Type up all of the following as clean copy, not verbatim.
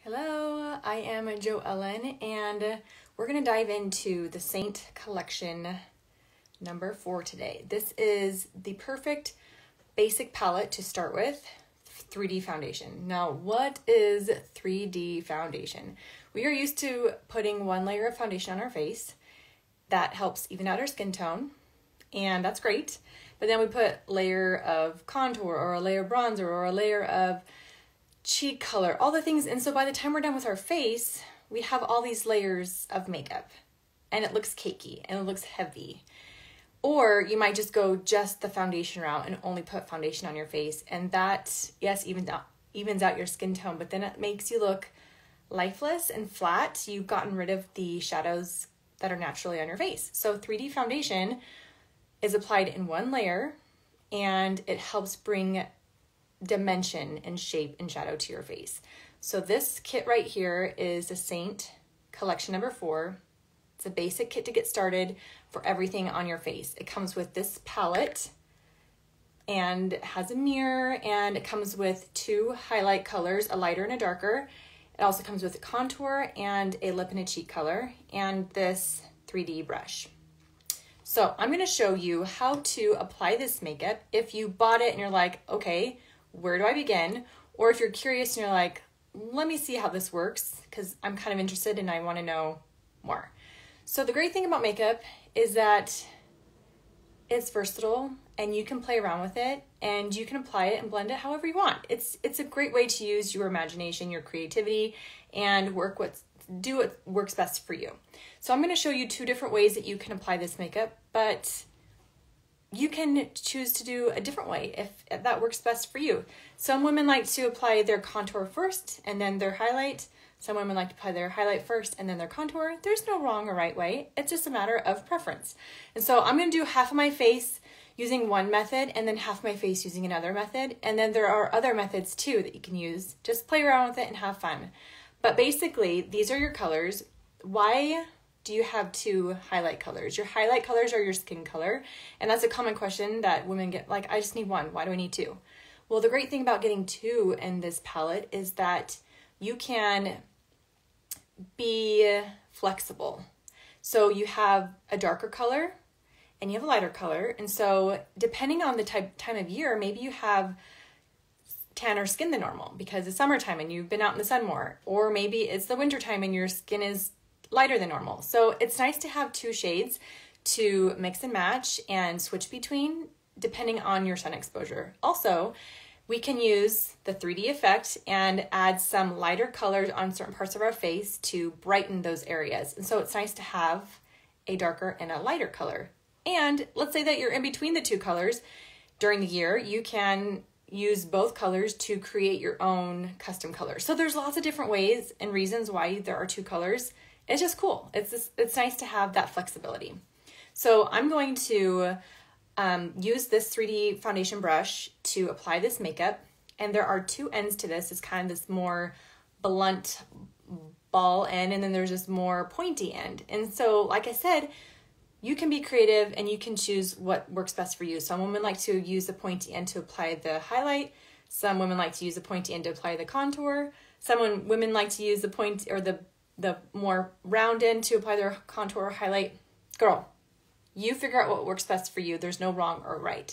Hello, I am Joellen, and we're going to dive into the Seint Collection number 4 today. This is the perfect basic palette to start with, 3D foundation. Now, what is 3D foundation? We are used to putting one layer of foundation on our face. That helps even out our skin tone, and that's great. But then we put a layer of contour or a layer of bronzer or a layer of cheek color, all the things. And so by the time we're done with our face, we have all these layers of makeup and it looks cakey and it looks heavy. Or you might just go just the foundation route and only put foundation on your face. And that, yes, evens out your skin tone, but then it makes you look lifeless and flat. You've gotten rid of the shadows that are naturally on your face. So 3D foundation is applied in one layer and it helps bring dimension and shape and shadow to your face. So this kit right here is the Seint Collection number 4. It's a basic kit to get started for everything on your face. It comes with this palette and it has a mirror, and it comes with 2 highlight colors, a lighter and a darker. It also comes with a contour and a lip and a cheek color and this 3D brush. So I'm going to show you how to apply this makeup if you bought it and you're like, okay, where do I begin? Or if you're curious and you're like, let me see how this works because I'm kind of interested and I want to know more. So the great thing about makeup is that it's versatile and you can play around with it and you can apply it and blend it however you want. It's a great way to use your imagination, your creativity, and do what works best for you. So I'm going to show you 2 different ways that you can apply this makeup, but you can choose to do a different way if that works best for you. Some women like to apply their contour first and then their highlight. Some women like to apply their highlight first and then their contour. There's no wrong or right way. It's just a matter of preference. And so I'm going to do half of my face using one method and then half my face using another method. And then there are other methods too that you can use. Just play around with it and have fun. But basically, these are your colors. Why do you have 2 highlight colors? Your highlight colors are your skin color. And that's a common question that women get, like, I just need 1. Why do I need 2? Well, the great thing about getting 2 in this palette is that you can be flexible. So you have a darker color and you have a lighter color. And so depending on the time of year, maybe you have tanner skin than normal because it's summertime and you've been out in the sun more. Or maybe it's the winter time and your skin is lighter than normal. So it's nice to have 2 shades to mix and match and switch between depending on your sun exposure. Also, we can use the 3D effect and add some lighter colors on certain parts of our face to brighten those areas. And so it's nice to have a darker and a lighter color. And let's say that you're in between the 2 colors during the year, you can use both colors to create your own custom color. So there's lots of different ways and reasons why there are 2 colors. It's just cool. It's nice to have that flexibility. So I'm going to use this 3D foundation brush to apply this makeup. And there are 2 ends to this. It's kind of this more blunt ball end, and then there's this more pointy end. And so, like I said, you can be creative and you can choose what works best for you. Some women like to use the pointy end to apply the highlight. Some women like to use the pointy end to apply the contour. Some women like to use the point or the more round end to apply their contour or highlight. Girl, you figure out what works best for you. There's no wrong or right.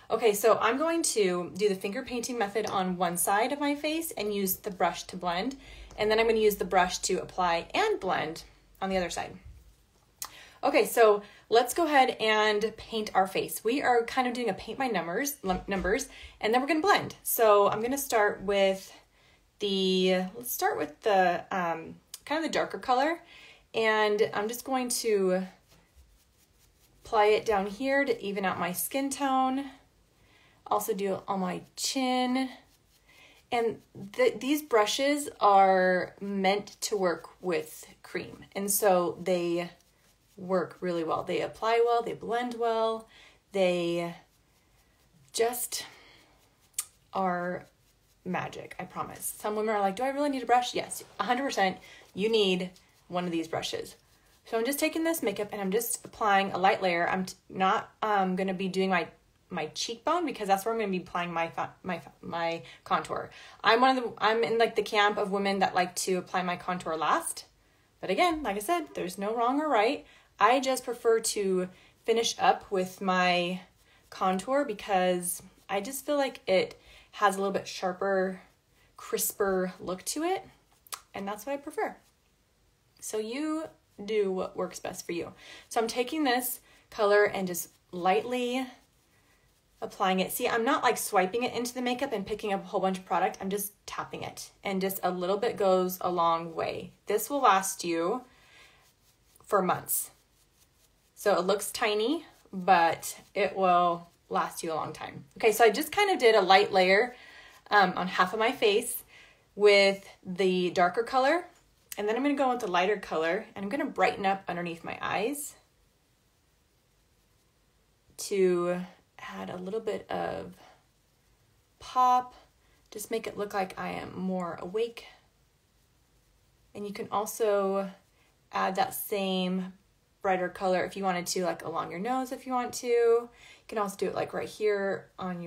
Okay, so I'm going to do the finger painting method on one side of my face and use the brush to blend. And then I'm going to use the brush to apply and blend on the other side. Okay, so let's go ahead and paint our face. We are kind of doing a paint by numbers, and then we're going to blend. So I'm going to start with let's start with the kind of the darker color, and I'm just going to apply it down here to even out my skin tone. Also do it on my chin. And these brushes are meant to work with cream, and so they work really well. They apply well, they blend well, they just are magic, I promise. Some women are like, do I really need a brush? Yes, 100%. You need one of these brushes. So I'm just taking this makeup and I'm just applying a light layer. I'm not going to be doing my cheekbone because that's where I'm going to be applying my contour. I'm in like the camp of women that like to apply my contour last. But again, like I said, there's no wrong or right. I just prefer to finish up with my contour because I just feel like it has a little bit sharper, crisper look to it. And that's what I prefer. So you do what works best for you. So I'm taking this color and just lightly applying it. See, I'm not like swiping it into the makeup and picking up a whole bunch of product. I'm just tapping it, and just a little bit goes a long way. This will last you for months. So it looks tiny, but it will last you a long time. Okay, so I just kind of did a light layer on half of my face with the darker color. And then I'm going to go with the lighter color, and I'm going to brighten up underneath my eyes to add a little bit of pop, just make it look like I am more awake. And you can also add that same brighter color if you wanted to, like along your nose if you want to. You can also do it like right here on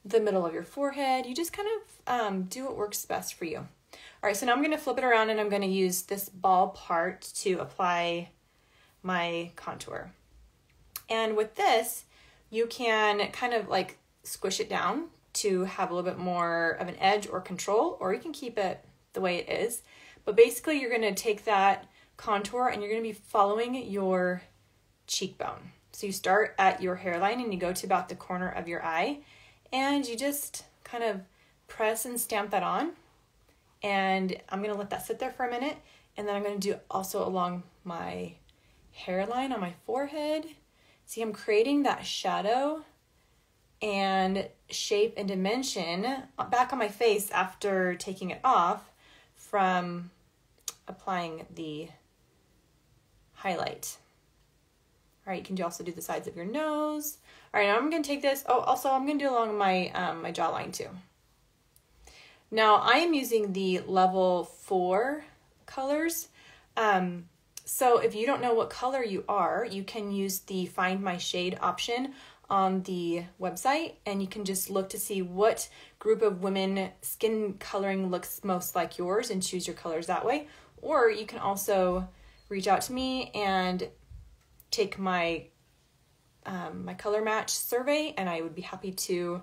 the middle of your forehead. You just kind of do what works best for you. All right, so now I'm going to flip it around and I'm going to use this ball part to apply my contour. And with this, you can kind of like squish it down to have a little bit more of an edge or control, or you can keep it the way it is. But basically you're going to take that contour and you're going to be following your cheekbone. So you start at your hairline and you go to about the corner of your eye, and you just kind of press and stamp that on. And I'm going to let that sit there for a minute. And then I'm going to do also along my hairline on my forehead. See, I'm creating that shadow and shape and dimension back on my face after taking it off from applying the highlight. All right, you can also do the sides of your nose. All right, now I'm going to take this. Oh, also I'm going to do along my my jawline too. Now I am using the level 4 colors. So if you don't know what color you are, you can use the Find My Shade option on the website, and you can just look to see what group of women skin coloring looks most like yours and choose your colors that way. Or you can also reach out to me and take my my color match survey, and I would be happy to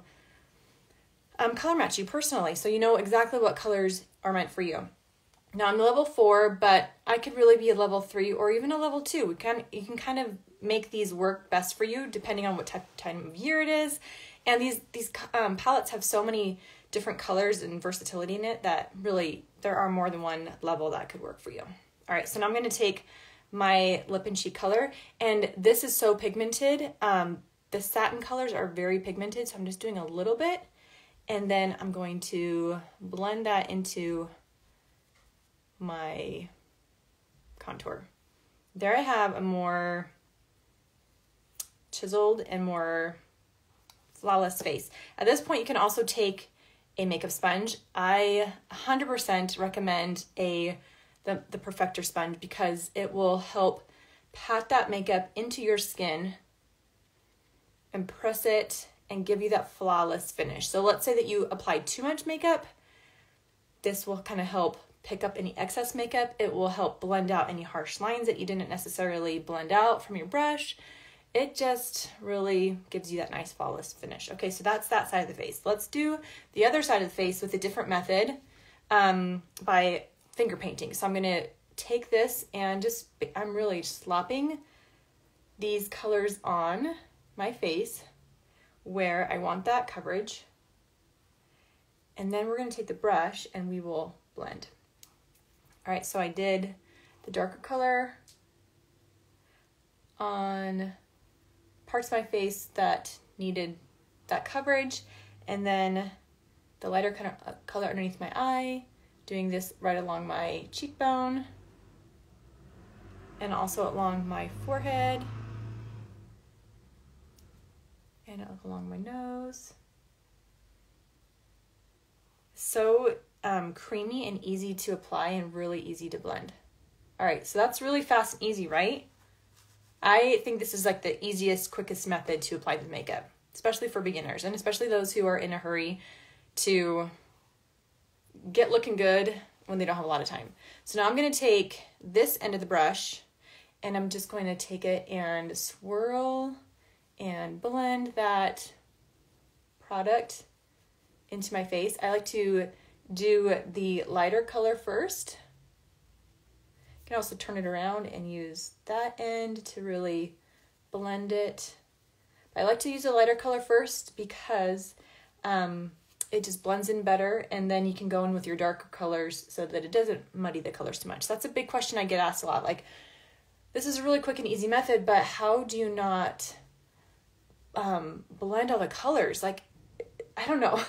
color match you personally, so you know exactly what colors are meant for you. Now I'm level 4, but I could really be a level 3 or even a level 2. You can kind of make these work best for you depending on what time of year it is. And these palettes have so many different colors and versatility in it that really there are more than one level that could work for you. All right, so now I'm going to take my lip and cheek color, and this is so pigmented. The satin colors are very pigmented, so I'm just doing a little bit, and then I'm going to blend that into my contour. There I have a more chiseled and more flawless face. At this point, you can also take a makeup sponge. I 100% recommend the Perfector sponge because it will help pat that makeup into your skin and press it and give you that flawless finish. So let's say that you applied too much makeup. This will kind of help pick up any excess makeup. It will help blend out any harsh lines that you didn't necessarily blend out from your brush. It just really gives you that nice flawless finish. Okay, so that's that side of the face. Let's do the other side of the face with a different method by finger painting. So I'm gonna take this and I'm really slopping these colors on my face where I want that coverage. And then we're gonna take the brush and we will blend. All right, so I did the darker color on parts of my face that needed that coverage, and then the lighter kind of color underneath my eye, doing this right along my cheekbone and also along my forehead and along my nose. So creamy and easy to apply and really easy to blend. All right, so that's really fast and easy, right? I think this is like the easiest, quickest method to apply the makeup. especially for beginners and especially those who are in a hurry to get looking good when they don't have a lot of time. So now I'm going to take this end of the brush and I'm just going to take it and swirl and blend that product into my face. I like to do the lighter color first. You can also turn it around and use that end to really blend it. I like to use a lighter color first because it just blends in better, and then you can go in with your darker colors so that it doesn't muddy the colors too much. That's a big question I get asked a lot. Like, this is a really quick and easy method, but how do you not blend all the colors? Like, I don't know.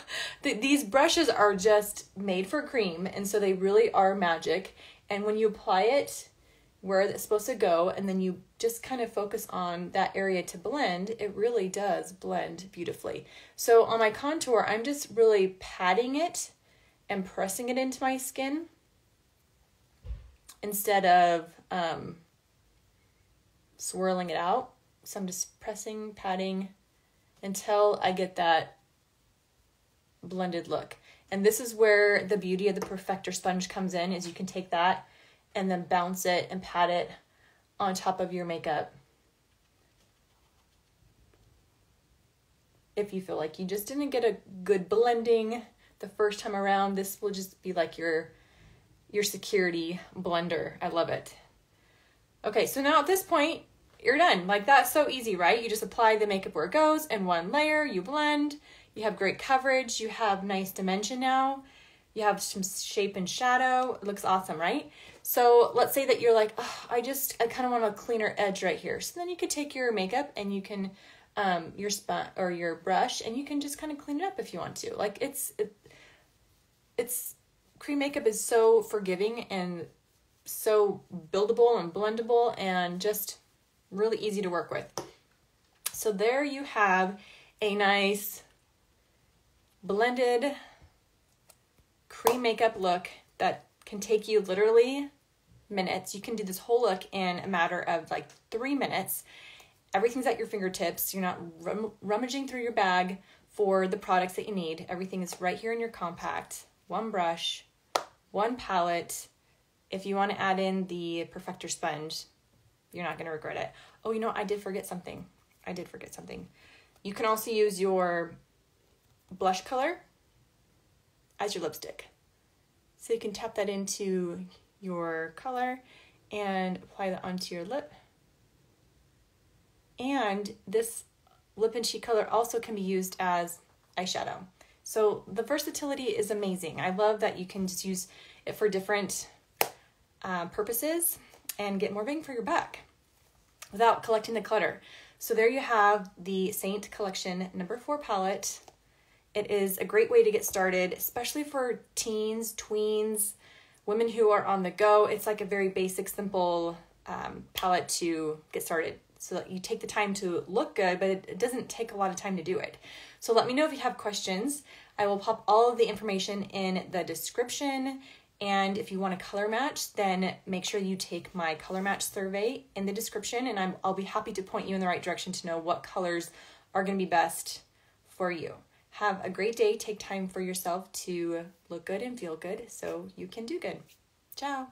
These brushes are just made for cream, and so they really are magic. And when you apply it where it's supposed to go, and then you just kind of focus on that area to blend, it really does blend beautifully. So on my contour, I'm just really patting it and pressing it into my skin instead of swirling it out. So I'm just pressing, patting until I get that blended look. And this is where the beauty of the Perfector sponge comes in, is you can take that and then bounce it and pat it on top of your makeup. If you feel like you just didn't get a good blending the first time around, this will just be like your security blender. I love it. Okay, so now at this point, you're done. Like, that's so easy, right? You just apply the makeup where it goes in one layer, you blend, you have great coverage, you have nice dimension now, you have some shape and shadow. It looks awesome, right? So let's say that you're like, oh, I kind of want a cleaner edge right here. So then you could take your makeup and you can, your brush, and you can just kind of clean it up if you want to. Like, it's cream makeup is so forgiving and so buildable and blendable and just really easy to work with. So there you have a nice blended cream makeup look that can take you literally minutes. You can do this whole look in a matter of like 3 minutes. Everything's at your fingertips. You're not rummaging through your bag for the products that you need. Everything is right here in your compact. One brush, one palette. If you want to add in the Perfector sponge, you're not going to regret it. Oh, I did forget something. You can also use your blush color as your lipstick. So you can tap that into your color and apply that onto your lip. And this lip and cheek color also can be used as eyeshadow. So the versatility is amazing. I love that you can just use it for different purposes and get more bang for your buck without collecting the clutter. So there you have the Seint Collection No. 4 palette. It is a great way to get started, especially for teens, tweens, women who are on the go. It's like a very basic, simple palette to get started, so that you take the time to look good, but it doesn't take a lot of time to do it. So let me know if you have questions. I will pop all of the information in the description. And if you want a color match, then make sure you take my color match survey in the description, and I'll be happy to point you in the right direction to know what colors are going to be best for you. Have a great day. Take time for yourself to look good and feel good so you can do good. Ciao.